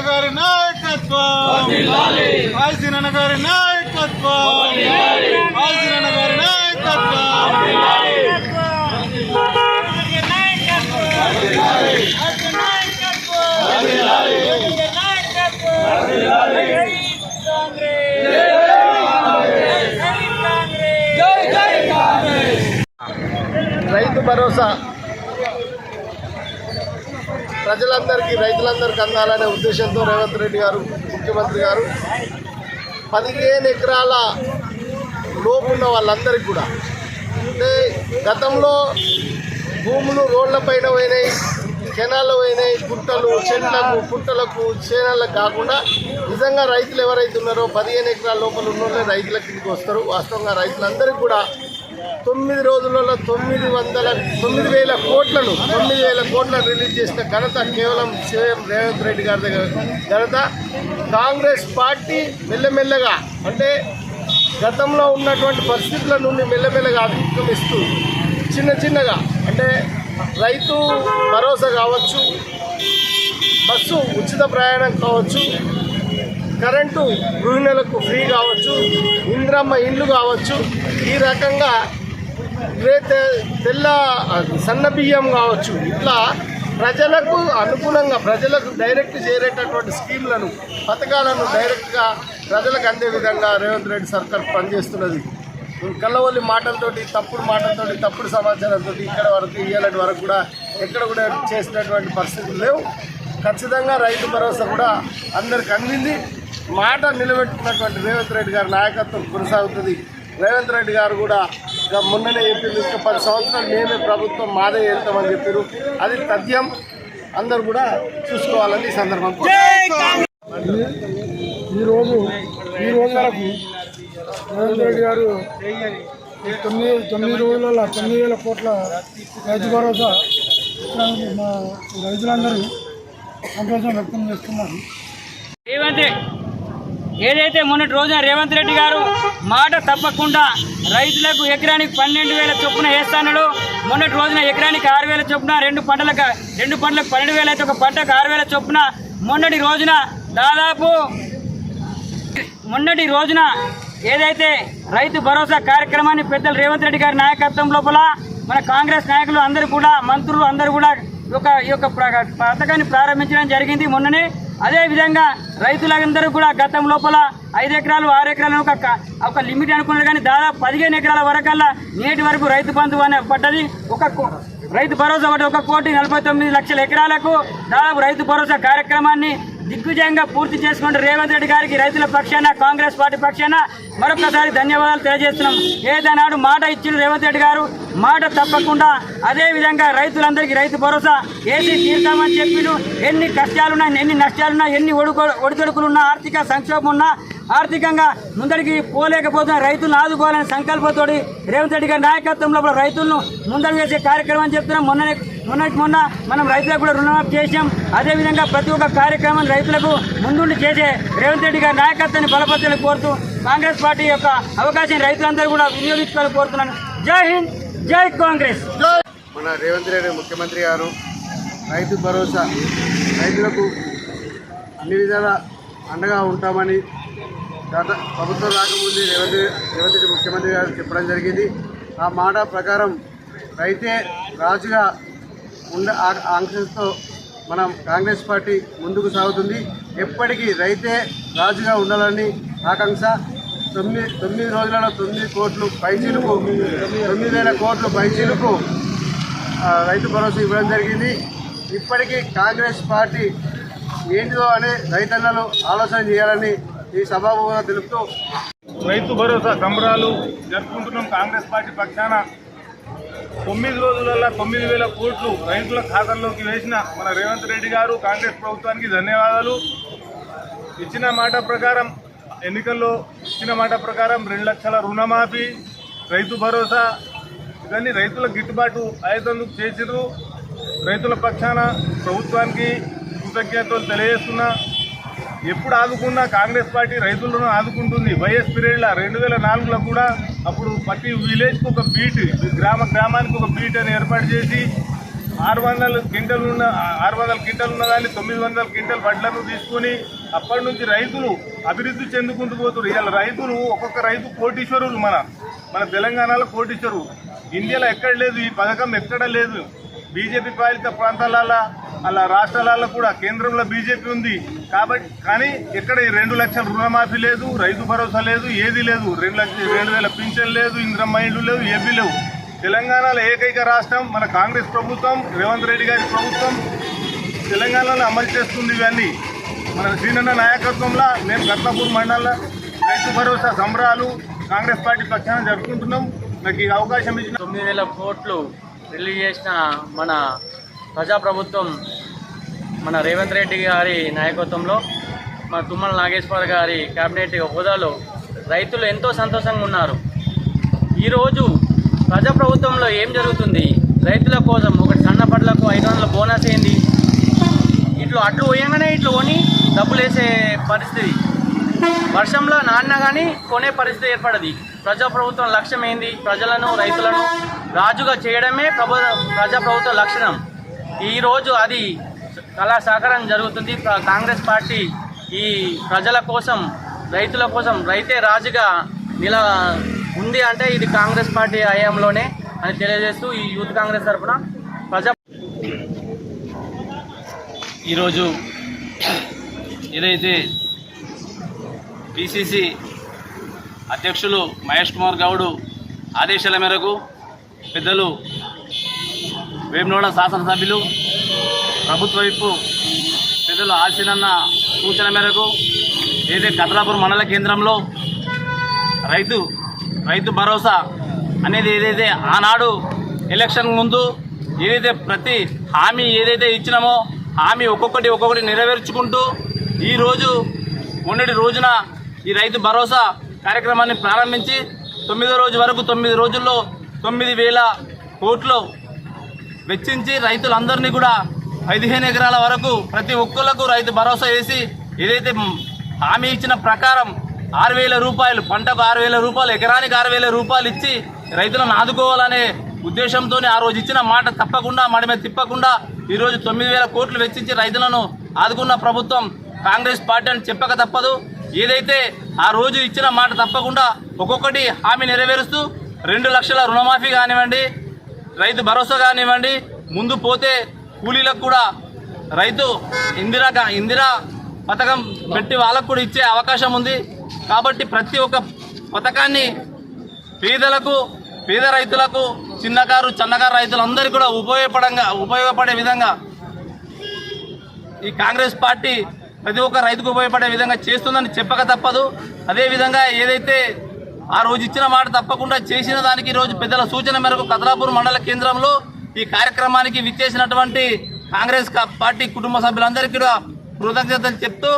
గారి నాయకత్వం, ఆల్సీనన్న గారి నాయకత్వం, ఆల్సీనన్న గారి నాయకత్వం. రైతు భరోసా ప్రజలందరికీ రైతులందరికీ అందాలనే ఉద్దేశంతో రేవంత్ రెడ్డి గారు ముఖ్యమంత్రి గారు 15 ఎకరాల లోపున్న వాళ్ళందరికీ కూడా, అంటే గతంలో భూములు రోడ్లపైన పోయినాయి, కెనాల్లో పోయినాయి, గుట్టలు చెట్లకు పుట్టలకు చేనలకు కాకుండా నిజంగా రైతులు ఎవరైతే ఉన్నారో 15 ఎకరాల లోపల ఉన్నోళ్ళే రైతుల కిందకి వస్తారు. వాస్తవంగా రైతులందరికీ కూడా 9 రోజులలో 9,000 కోట్లను రిలీజ్ చేసిన ఘనత కేవలం సీఎం రేవంత్ రెడ్డి గారి ఘనత. కాంగ్రెస్ పార్టీ మెల్లమెల్లగా, అంటే గతంలో ఉన్నటువంటి పరిస్థితుల నుండి మెల్లమెల్లగా అధిగమిస్తూ చిన్నగా, అంటే రైతు భరోసా కావచ్చు, బస్సు ఉచిత ప్రయాణం కావచ్చు, కరెంటు గృహిణులకు ఫ్రీ కావచ్చు, ఇంద్రమ్మ ఇండ్లు కావచ్చు, ఈ రకంగా తెల్ల సన్న బియ్యం కావచ్చు, ఇట్లా ప్రజలకు అనుకూలంగా ప్రజలకు డైరెక్ట్ చేరేటటువంటి స్కీమ్లను పథకాలను డైరెక్ట్గా ప్రజలకు అందే విధంగా రేవంత్ రెడ్డి సర్కార్ పనిచేస్తున్నది. కళ్ళవల్లి మాటలతోటి, తప్పుడు సమాచారంతో ఇక్కడ వరకు ఇయ్యాలటి వరకు కూడా ఎక్కడ కూడా చేసినటువంటి పరిస్థితులు లేవు. ఖచ్చితంగా రైతు భరోసా కూడా అందరికి అందింది. మాట నిలబెట్టుకున్నటువంటి రేవంత్ రెడ్డి గారి నాయకత్వం కొనసాగుతుంది. రేవంత్ రెడ్డి గారు కూడా మొన్ననే చెప్పారు, ఇంకా 10 సంవత్సరాలు మేమే ప్రభుత్వం మాదే వెళ్తామని చెప్పారు. అది తథ్యం, అందరూ కూడా చూసుకోవాలని ఈ సందర్భంగా ఈ రోజు వరకు రేవంత్ రెడ్డి గారు 9 రోజులలో 9,000 కోట్ల రైతు భరోసా మా రైతులందరూ సంతోషం వ్యక్తం చేస్తున్నారు. ఏదైతే మొన్నటి రోజున రేవంత్ రెడ్డి గారు మాట తప్పకుండా రైతులకు ఎకరానికి 12,000 చొప్పున వేస్తాడు. మొన్నటి రోజున ఎకరానికి 6,000 చొప్పున, రెండు పంటలకు 12,000 అయితే ఒక పంటకు 6,000 చొప్పున మొన్నటి రోజున ఏదైతే రైతు భరోసా కార్యక్రమాన్ని పెద్దలు రేవంత్ రెడ్డి గారి నాయకత్వం లోపల మన కాంగ్రెస్ నాయకులు అందరూ కూడా, మంత్రులు అందరూ కూడా ఈ యొక్క పథకాన్ని ప్రారంభించడం జరిగింది మొన్ననే. అదేవిధంగా రైతులందరూ కూడా గతం లోపల 5 ఎకరాలు 6 ఎకరాలు ఒక లిమిట్ అనుకున్నారు, కానీ దాదాపు 15 ఎకరాల వరకల్లా నేటి వరకు రైతు బంధు అనే పడ్డది. రైతు భరోసా ఒకటి 1,49,00,000 ఎకరాలకు దాదాపు రైతు భరోసా కార్యక్రమాన్ని దిగ్విజయంగా పూర్తి చేసుకుంటూ రేవంత్ రెడ్డి గారికి రైతుల పక్షాన, కాంగ్రెస్ పార్టీ పక్షాన మరొకసారి ధన్యవాదాలు తెలియజేస్తున్నాం. ఏదైనాడు మాట ఇచ్చిన రేవంత్ రెడ్డి గారు మాట తప్పకుండా అదేవిధంగా రైతులందరికీ రైతు భరోసా వేసి తీరుతామని చెప్పిడు. ఎన్ని కష్టాలున్నా, ఎన్ని నష్టాలున్నా, ఎన్ని ఒడిదొడుకులున్నా, ఆర్థిక సంక్షోభం ఉన్నా, ఆర్థికంగా ముందడికి పోలేకపోతున్న రైతులను ఆదుకోవాలనే సంకల్పంతో రేవంత్ రెడ్డి గారి నాయకత్వంలో రైతులను ముందడుగు వేసే కార్యక్రమం చెప్తున్నాం. మొన్న మనం రైతులకు కూడా రుణమాఫీ చేసాం. అదేవిధంగా ప్రతి ఒక్క కార్యక్రమం రైతులకు ముందుండి చేసే రేవంత్ రెడ్డి గారి నాయకత్వాన్ని బలపరచాలని కోరుతూ కాంగ్రెస్ పార్టీ యొక్క అవకాశం రైతులందరూ కూడా వినియోగించుకోవాలని కోరుతున్నాను. జై హింద్, జై కాంగ్రెస్. మన రేవంత్ రెడ్డి ముఖ్యమంత్రి గారు రైతు భరోసా రైతులకు అన్ని విధాల అండగా ఉంటామని గత ప్రభుత్వం రాకముందు రేవంత్ రెడ్డి ముఖ్యమంత్రి గారు చెప్పడం జరిగింది. ఆ మాట ప్రకారం రైతే రాజుగా ఆంక్షతో మనం కాంగ్రెస్ పార్టీ ముందుకు సాగుతుంది. ఎప్పటికీ రైతే రాజుగా ఉండాలని ఆకాంక్ష. 9 రోజులలో 9,000 కోట్ల పైచీలకు రైతు భరోసా ఇవ్వడం జరిగింది. ఇప్పటికీ కాంగ్రెస్ పార్టీ ఏంటిదో అని రైతన్నలు ఆలోచన చేయాలని ఈ సభాముఖంగా తెలుపుతూ రైతు భరోసా సంబరాలు జరుపుకుంటున్నాం. కాంగ్రెస్ పార్టీ పక్షాన 9 రోజులలో 9,000 కోట్లు రైతుల ఖాతాల్లోకి వేసిన మన రేవంత్ రెడ్డి గారు, కాంగ్రెస్ ప్రభుత్వానికి ధన్యవాదాలు. ఇచ్చిన మాట ప్రకారం, ఎన్నికల్లో ఇచ్చిన మాట ప్రకారం 2 లక్షల రుణమాఫీ, రైతు భరోసా ఇవన్నీ రైతుల గిట్టుబాటు అయ్యేందుకు చేసిర్రు. రైతుల పక్షాన ప్రభుత్వానికి కృతజ్ఞతలు తెలియజేస్తున్నా. ఎప్పుడు ఆదుకున్నా కాంగ్రెస్ పార్టీ రైతులను ఆదుకుంటుంది. వైఎస్ పీరియడ్లో 2004లో కూడా అప్పుడు ప్రతి విలేజ్కి ఒక బీట్, గ్రామానికి ఒక బీట్ అని ఏర్పాటు చేసి 600 క్వింటల్ ఉన్న దాన్ని 900 క్వింటల్ వడ్లను తీసుకొని అప్పటి నుంచి రైతులు అభివృద్ధి చెందుకుంటూ పోతున్నారు. ఇవాళ రైతులు ఒక్కొక్క రైతు కోటీశ్వరులు. మన తెలంగాణలో కోటీశ్వరు. ఇండియాలో ఎక్కడ లేదు, ఈ పథకం ఎక్కడ లేదు. బీజేపీ పాలిత ప్రాంతాలలో అలా రాష్ట్రాలలో కూడా కేంద్రంలో బీజేపీ ఉంది కాబట్టి, కానీ ఎక్కడ 2 లక్షల రుణమాఫీ లేదు, రైతు భరోసా లేదు, ఏది లేదు. 2,000 పింఛన్ లేదు, ఇందిరమ్మ ఇండ్లు లేవు, ఏపీ లేవు. తెలంగాణలో ఏకైక రాష్ట్రం మన కాంగ్రెస్ ప్రభుత్వం, రేవంత్ రెడ్డి గారి ప్రభుత్వం తెలంగాణలో అమలు చేస్తుంది. ఇవన్నీ మన శ్రీనన్న నాయకత్వంలో మేము గత్లాపూర్ మండలంలో రైతు భరోసా సంబరాలు కాంగ్రెస్ పార్టీ పక్షాన జరుపుకుంటున్నాం. నాకు ఈ అవకాశం ఇచ్చిన 9,000 కోట్లు రిలీజ్ చేసిన మన ప్రజాప్రభుత్వం, మన రేవంత్ రెడ్డి గారి నాయకత్వంలో, మన తుమ్మల నాగేశ్వర గారి కేబినెట్ హోదాలో రైతులు ఎంతో సంతోషంగా ఉన్నారు. ఈరోజు ప్రజాప్రభుత్వంలో ఏం జరుగుతుంది? రైతుల కోసం ఒకటి సన్నపడ్లకు 500 బోనస్ ఏంది, ఇట్లా అట్లు పోయంగానే ఇట్లా కొని డబ్బులు వేసే పరిస్థితి. వర్షంలో నాన్న కానీ కొనే పరిస్థితి ఏర్పడది. ప్రజాప్రభుత్వం లక్ష్యం ఏంది? ప్రజలను, రైతులను రాజుగా చేయడమే ప్రజాప్రభుత్వ లక్షణం. ఈరోజు అది కళా సహకారం జరుగుతుంది. కాంగ్రెస్ పార్టీ ఈ ప్రజల కోసం, రైతుల కోసం, రైతే రాజుగా ఉంది అంటే ఇది కాంగ్రెస్ పార్టీ హయాంలోనే అని తెలియజేస్తూ ఈ యూత్ కాంగ్రెస్ తరఫున ఈరోజు ఏదైతే పిసిసి అధ్యక్షులు మహేష్ కుమార్ గౌడ్ ఆదేశాల మేరకు పెద్దలు వేమునోడ శాసనసభ్యులు ప్రభుత్వ వైపు పెద్దలు ఆల్సినన్న సూచన మేరకు ఏదైతే కతలాపూర్ మండల కేంద్రంలో రైతు భరోసా అనేది ఏదైతే ఆనాడు ఎలక్షన్ ముందు ఏదైతే ప్రతి హామీ ఏదైతే ఇచ్చినామో హామీ ఒక్కొక్కటి నెరవేర్చుకుంటూ ఈరోజు మొన్నటి రోజున ఈ రైతు భరోసా కార్యక్రమాన్ని ప్రారంభించి 9వ రోజు వరకు 9 రోజుల్లో 9,000 కోట్లు వెచ్చించి రైతులందరినీ కూడా 15 ఎకరాల వరకు ప్రతి ఒక్కళ్లకు రైతు భరోసా వేసి ఏదైతే హామీ ఇచ్చిన ప్రకారం 6,000 రూపాయలు, పంటకు 6,000 రూపాయలు, ఎకరానికి 6,000 రూపాయలు ఇచ్చి రైతులను ఆదుకోవాలనే ఉద్దేశంతో ఆ రోజు ఇచ్చిన మాట తప్పకుండా మడిమే తిప్పకుండా ఈరోజు 9,000 కోట్లు వెచ్చించి రైతులను ఆదుకున్న ప్రభుత్వం కాంగ్రెస్ పార్టీ అని చెప్పక తప్పదు. ఏదైతే ఆ రోజు ఇచ్చిన మాట తప్పకుండా ఒక్కొక్కటి హామీ నెరవేరుస్తూ 2 లక్షల రుణమాఫీ కానివ్వండి, రైతు భరోసా కానివ్వండి, ముందు పోతే కూలీలకు కూడా రైతు ఇందిరా పథకం పెట్టి వాళ్ళకు కూడా ఇచ్చే అవకాశం ఉంది. కాబట్టి ప్రతి ఒక్క పథకాన్ని పేద రైతులకు, చిన్నకారు సన్నకారు రైతులందరికీ కూడా ఉపయోగపడే విధంగా ఈ కాంగ్రెస్ పార్టీ ప్రతి ఒక్క రైతుకు ఉపయోగపడే విధంగా చేస్తుందని చెప్పక తప్పదు. అదేవిధంగా ఏదైతే ఆ రోజు ఇచ్చిన మాట తప్పకుండా చేసిన దానికి ఈరోజు పెద్దల సూచన మేరకు కతలాపూర్ మండల కేంద్రంలో ఈ కార్యక్రమానికి విచ్చేసినటువంటి కాంగ్రెస్ పార్టీ కుటుంబ సభ్యులందరికీ కూడా కృతజ్ఞతలు చెప్తూ